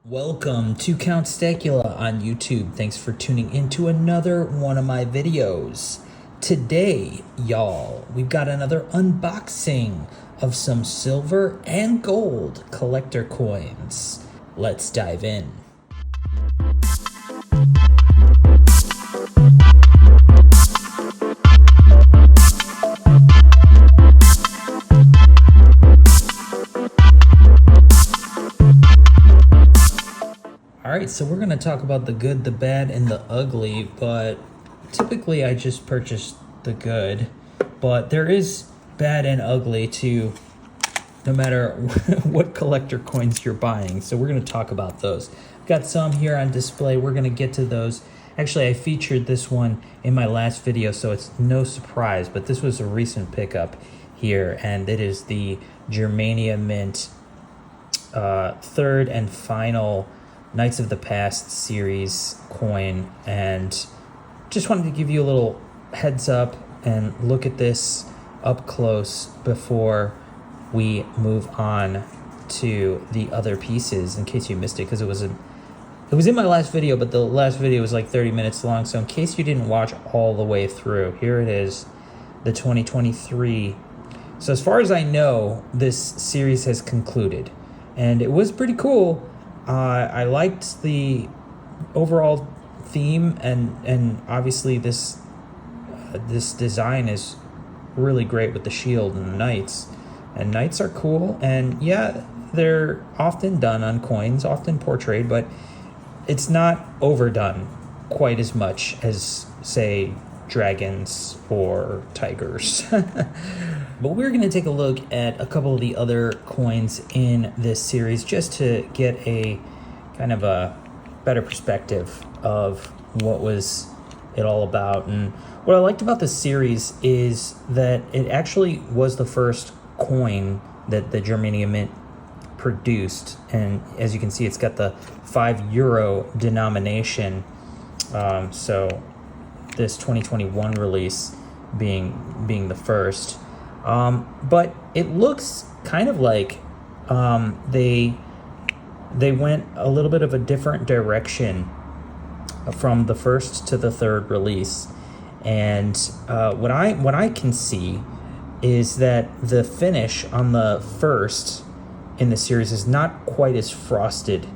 Welcome to Count Stacula on YouTube. Thanks for tuning into another one of my videos. Today, y'all, we've got another unboxing of some silver and gold collector coins. Let's dive in. Alright, so we're going to talk about the good, the bad, and the ugly, but typically I just purchase the good, but there is bad and ugly to no matter what collector coins you're buying, so we're going to talk about those. Got some here on display, we're going to get to those. Actually, I featured this one in my last video, so it's no surprise, but this was a recent pickup here, and it is the Germania Mint third and final Knights of the Past series coin, and just wanted to give you a little heads up and look at this up close before we move on to the other pieces, in case you missed it, because it was in my last video, but the last video was like 30 minutes long, so in case you didn't watch all the way through, here it is, the 2023. So as far as I know, this series has concluded, and it was pretty cool. I liked the overall theme, and obviously this design is really great with the shield and the knights. And knights are cool, and yeah, they're often done on coins, often portrayed, but it's not overdone quite as much as, say, dragons or tigers. But we're going to take a look at a couple of the other coins in this series just to get a kind of a better perspective of what was it all about. And what I liked about this series is that it actually was the first coin that the Germania Mint produced. And as you can see, it's got the €5 denomination. So this 2021 release being the first. But it looks kind of like they went a little bit of a different direction from the first to the third release. And what I can see is that the finish on the first in the series is not quite as frosted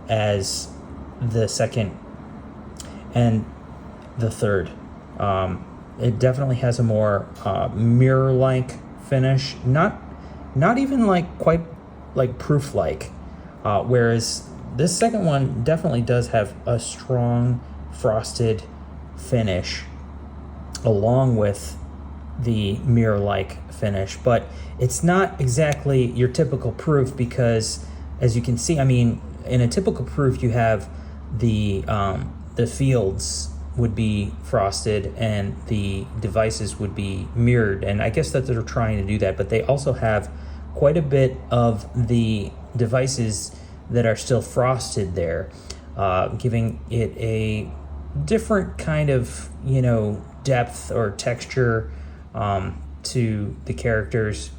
as the second and the third. It definitely has a more mirror-like finish, not even like quite like proof-like, whereas this second one definitely does have a strong frosted finish along with the mirror-like finish, but it's not exactly your typical proof, because as you can see, I mean, in a typical proof you have the fields would be frosted and the devices would be mirrored, and I guess that they're trying to do that, but they also have quite a bit of the devices that are still frosted there, giving it a different kind of, depth or texture to the characters.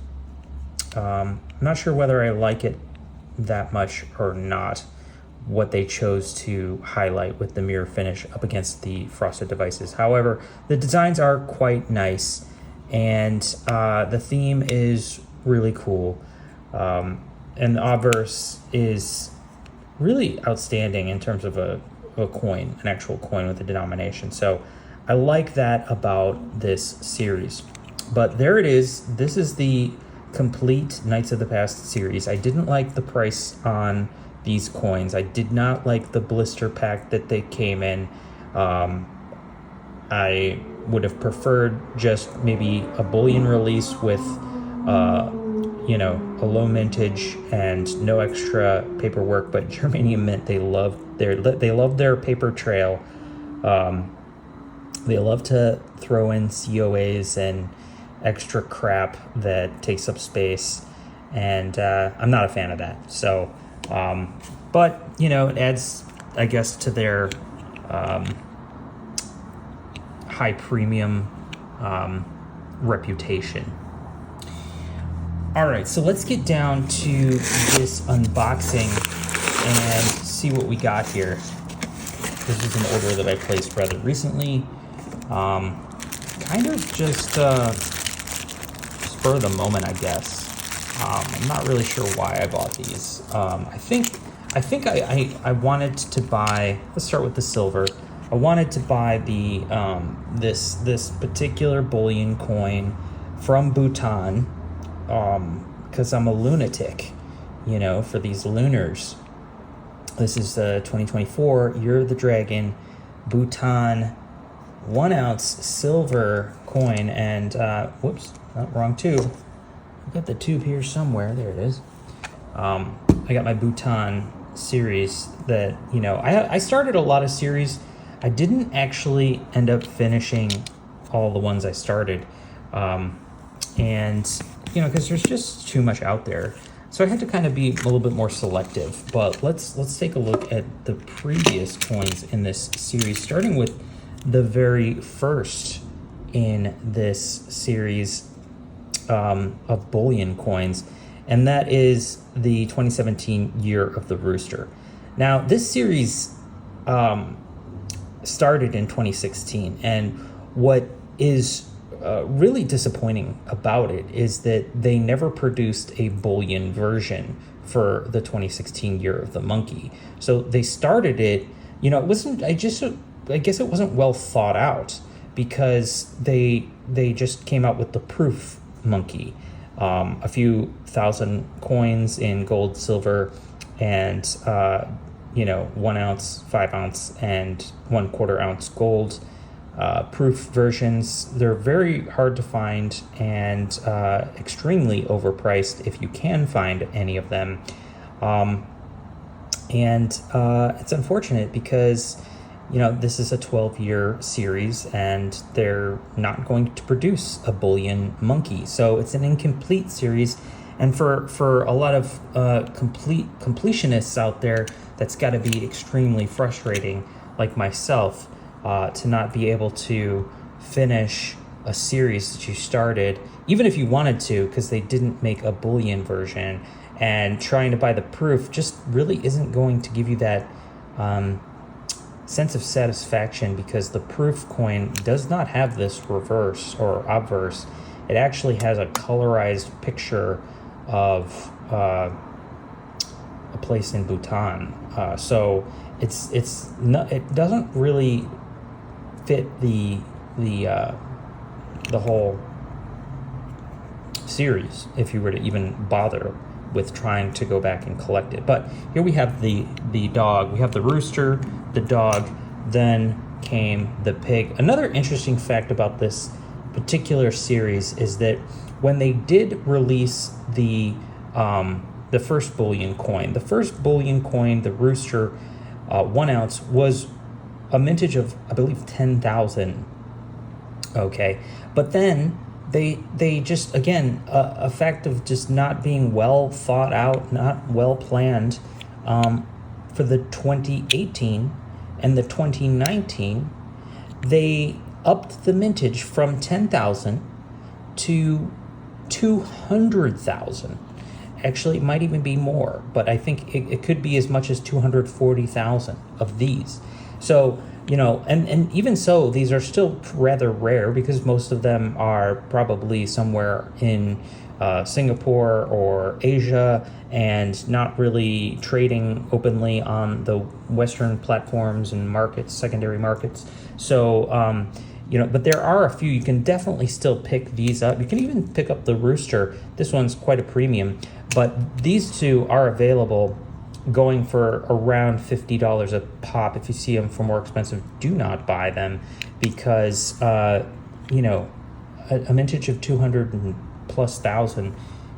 I'm not sure whether I like it that much or not, what they chose to highlight with the mirror finish up against the frosted devices. However, the designs are quite nice, and the theme is really cool, and the obverse is really outstanding in terms of a coin, an actual coin with a denomination. So I like that about this series. But there it is. This is the complete Knights of the Past series. I didn't like the price on these coins. I did not like the blister pack that they came in. I would have preferred just maybe a bullion release with a low mintage and no extra paperwork, but Germania Mint, they love their paper trail. They love to throw in COAs and extra crap that takes up space, and I'm not a fan of that. So but it adds, I guess, to their high premium reputation. All right, so let's get down to this unboxing and see what we got here. This is an order that I placed rather recently. Kind of just spur of the moment, I guess. I'm not really sure why I bought these. I think I wanted to buy. Let's start with the silver. I wanted to buy the this particular bullion coin from Bhutan, because I'm a lunatic, for these lunars. This is 2024 Year of the Dragon, Bhutan, 1 ounce silver coin, and whoops, wrong tube. I got the tube here somewhere. There it is. I got my Bhutan series that, I started a lot of series. I didn't actually end up finishing all the ones I started. And, because there's just too much out there. So I had to kind of be a little bit more selective. But let's take a look at the previous coins in this series, starting with the very first in this series of bullion coins, and that is the 2017 Year of the Rooster. Now, this series started in 2016, and what is really disappointing about it is that they never produced a bullion version for the 2016 Year of the Monkey. So they started it, it wasn't, I guess it wasn't well thought out, because they just came out with the proof monkey, a few thousand coins in gold, silver, and 1 ounce, 5 ounce, and 1/4 ounce gold proof versions. They're very hard to find and extremely overpriced if you can find any of them. And it's unfortunate because this is a 12-year series, and they're not going to produce a bullion monkey. So it's an incomplete series. And for a lot of completionists out there, that's got to be extremely frustrating, like myself, to not be able to finish a series that you started, even if you wanted to, because they didn't make a bullion version. And trying to buy the proof just really isn't going to give you that sense of satisfaction, because the proof coin does not have this reverse or obverse. It actually has a colorized picture of a place in Bhutan. So it's not, it doesn't really fit the whole series if you were to even bother with trying to go back and collect it. But here we have the dog, we have the rooster, the dog, then came the pig. Another interesting fact about this particular series is that when they did release the first bullion coin, the rooster, 1 ounce, was a mintage of, I believe, 10,000. Okay, but then they just, again, a fact of just not being well thought out, not well planned, for the 2018 and the 2019, they upped the mintage from 10,000 to 200,000. Actually, it might even be more, but I think it could be as much as 240,000 of these. So, and even so, these are still rather rare, because most of them are probably somewhere in Singapore or Asia, and not really trading openly on the Western platforms and markets, secondary markets. So, but there are a few. You can definitely still pick these up. You can even pick up the rooster. This one's quite a premium, but these two are available, going for around $50 a pop. If you see them for more expensive, do not buy them, because a mintage of 200 and plus thousand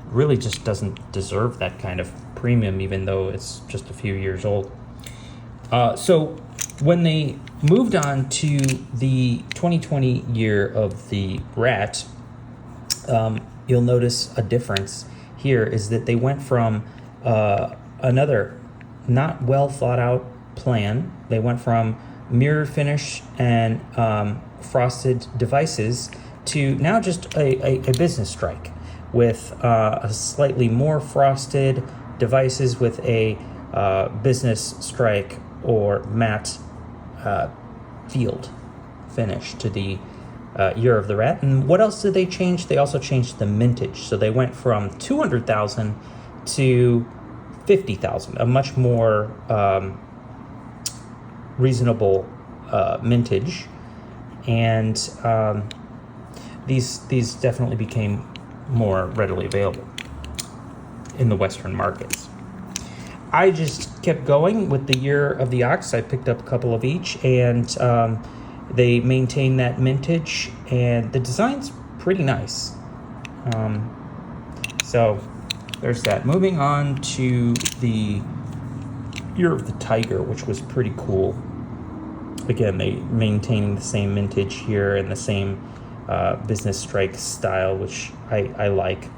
really just doesn't deserve that kind of premium, even though it's just a few years old. So when they moved on to the 2020 Year of the Rat, you'll notice a difference here is that they went from another not well thought out plan. They went from mirror finish and frosted devices to now just a business strike with a slightly more frosted devices with a business strike or matte field finish to the Year of the Rat. And what else did they change? They also changed the mintage. So they went from 200,000 to 50,000, a much more reasonable mintage. And these definitely became more readily available in the Western markets. I just kept going with the Year of the Ox. I picked up a couple of each, and they maintain that mintage, and the design's pretty nice. So there's that. Moving on to the Year of the Tiger, which was pretty cool. Again, they maintaining the same mintage here and the same business strike style, which I like.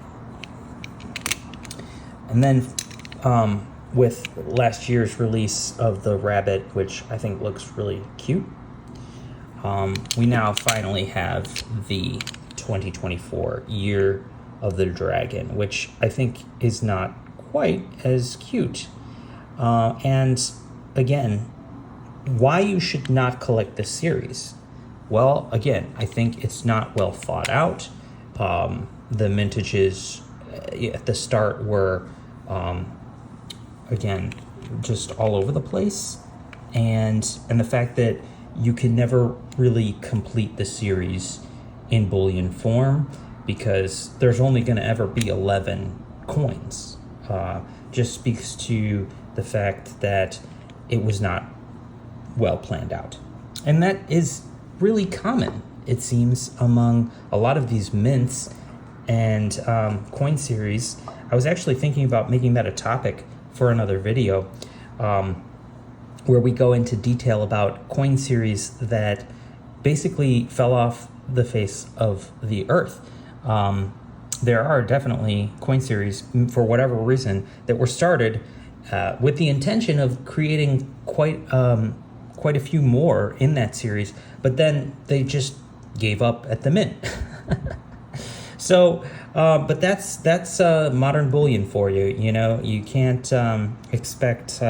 And then with last year's release of the Rabbit, which I think looks really cute, we now finally have the 2024 Year of the Dragon, which I think is not quite as cute. And again, why you should not collect this series? Well, again, I think it's not well thought out. The mintages at the start were, again, just all over the place. And the fact that you can never really complete the series in bullion form because there's only going to ever be 11 coins. Just speaks to the fact that it was not well planned out. And that is really common, it seems, among a lot of these mints and coin series. I was actually thinking about making that a topic for another video, where we go into detail about coin series that basically fell off the face of the earth. There are definitely coin series, for whatever reason, that were started with the intention of creating quite a few more in that series, but then they just gave up at the mint. So, but that's modern bullion for you. You know, you can't expect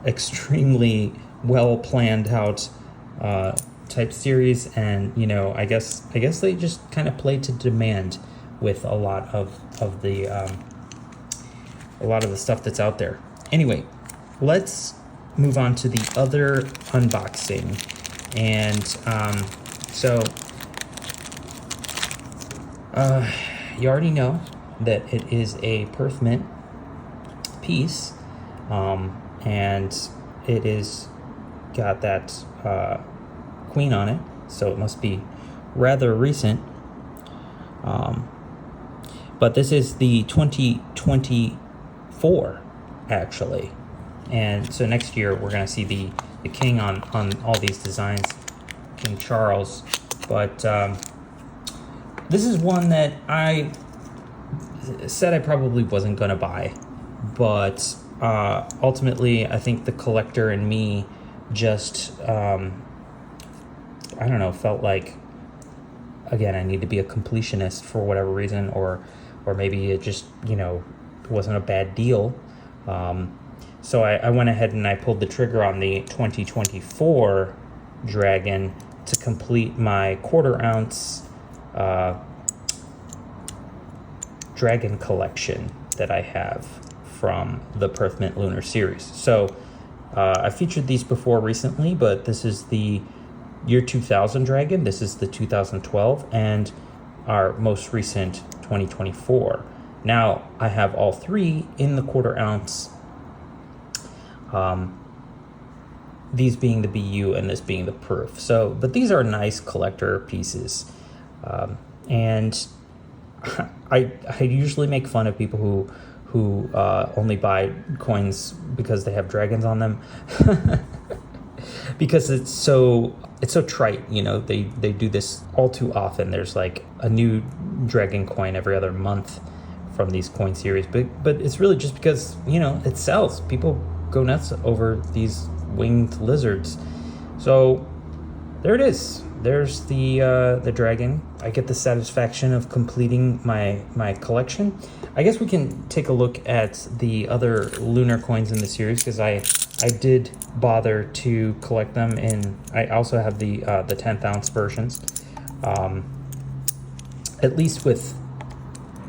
extremely well planned out type series, and you know, I guess they just kind of play to demand with a lot of the stuff that's out there. Anyway, let's move on to the other unboxing. And so you already know that it is a Perth mint piece, and it is got that queen on it, so it must be rather recent. But this is the 2024 actually. And so next year we're going to see the king on all these designs, King Charles. But this is one that I said I probably wasn't going to buy. But ultimately, I think the collector in me just, I don't know, felt like, again, I need to be a completionist for whatever reason, or maybe it just, you know, wasn't a bad deal. So I went ahead and I pulled the trigger on the 2024 Dragon to complete my 1/4 ounce Dragon collection that I have from the Perth Mint Lunar series. So I featured these before recently, but this is the year 2000 Dragon, this is the 2012, and our most recent 2024. Now I have all three in the 1/4 ounce, these being the BU and this being the Perth. So, but these are nice collector pieces. And I usually make fun of people who only buy coins because they have dragons on them. Because it's so trite, you know. They do this all too often. There's like a new dragon coin every other month from these coin series, but it's really just because, you know, it sells. People go nuts over these winged lizards. So there it is. There's the dragon. I get the satisfaction of completing my collection. I guess we can take a look at the other lunar coins in the series, because I did bother to collect them in. I also have the 10th ounce versions. At least with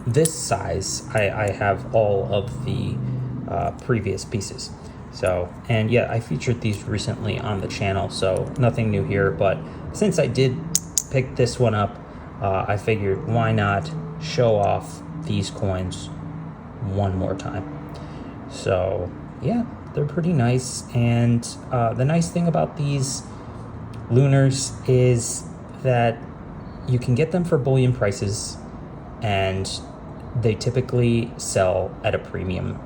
this size, I have all of the previous pieces. So, and yeah, I featured these recently on the channel, so nothing new here. But since I did pick this one up, I figured why not show off these coins one more time. So yeah, they're pretty nice. And the nice thing about these lunars is that you can get them for bullion prices, and they typically sell at a premium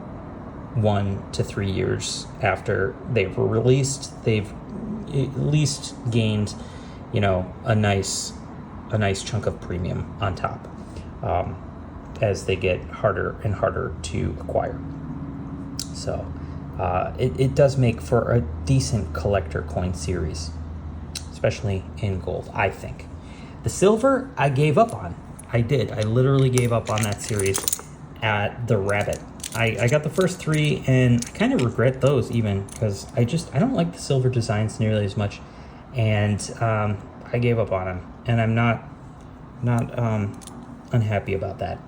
1 to 3 years after they've released. They've at least gained, you know, a nice chunk of premium on top as they get harder and harder to acquire. So it does make for a decent collector coin series, especially in gold, I think. The silver, I gave up on. I did. I literally gave up on that series at the rabbit. I got the first 3, and I kind of regret those even, because I don't like the silver designs nearly as much, and I gave up on them, and I'm not unhappy about that.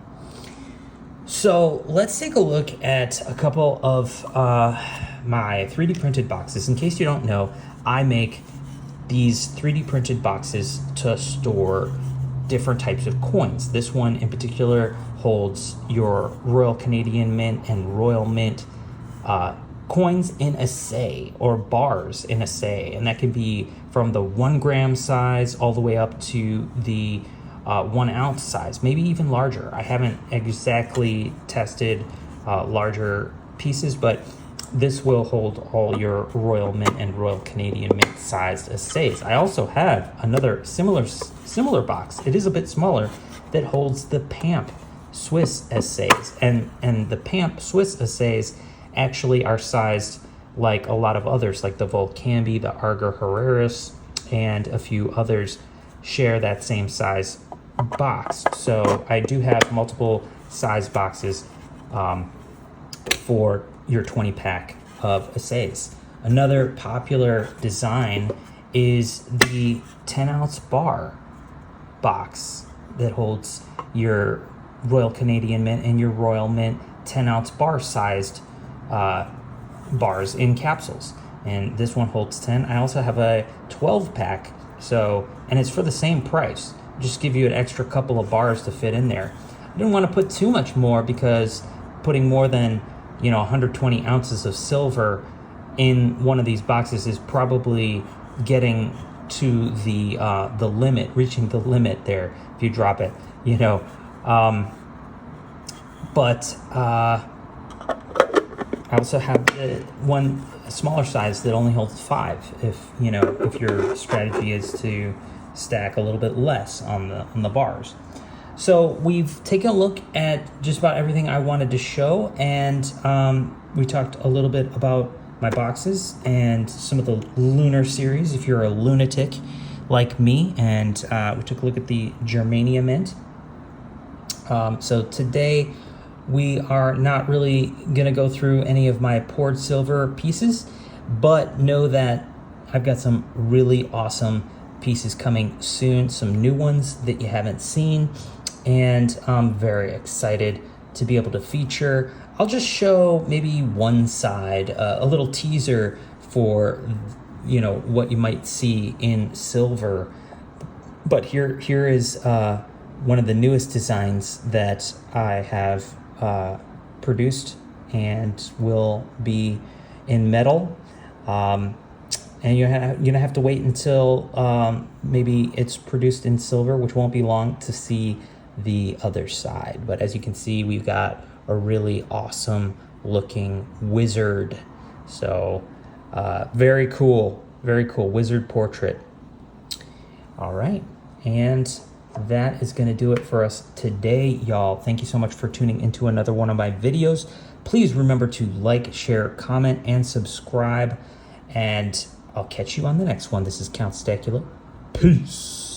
So let's take a look at a couple of my 3D printed boxes. In case you don't know, I make these 3D printed boxes to store different types of coins. This one in particular holds your Royal Canadian Mint and Royal Mint coins in Assay, or bars in Assay, and that can be from the 1 gram size all the way up to the 1 ounce size, maybe even larger. I haven't exactly tested larger pieces, but this will hold all your Royal Mint and Royal Canadian Mint sized Assays. I also have another similar box. It is a bit smaller, that holds the Pamp Swiss Assays, and the Pamp Swiss Assays actually are sized like a lot of others, like the Volcambi, the Arger Herreris, and a few others share that same size box. So I do have multiple size boxes for your 20 pack of Assays. Another popular design is the 10 ounce bar box that holds your Royal Canadian Mint and your Royal Mint 10 ounce bar sized bars in capsules. And this one holds 10. I also have a 12 pack, and it's for the same price. Just give you an extra couple of bars to fit in there. I didn't want to put too much more, because putting more than 120 ounces of silver in one of these boxes is probably getting to the limit, reaching the limit there if you drop it, but I also have one smaller size that only holds 5 if your strategy is to stack a little bit less on the bars. So we've taken a look at just about everything I wanted to show, and we talked a little bit about my boxes and some of the lunar series if you're a lunatic like me, and we took a look at the Germania Mint. So today we are not really going to go through any of my poured silver pieces, but know that I've got some really awesome pieces coming soon, some new ones that you haven't seen, and I'm very excited to be able to feature. I'll just show maybe one side, a little teaser for what you might see in silver. But here is one of the newest designs that I have produced and will be in metal. And you're gonna have to wait until maybe it's produced in silver, which won't be long, to see the other side. But as you can see, we've got a really awesome looking wizard. So very cool wizard portrait. All right, and that is going to do it for us today, y'all. Thank you so much for tuning into another one of my videos. Please remember to like, share, comment, and subscribe, and I'll catch you on the next one. This is Count Stacula, Peace.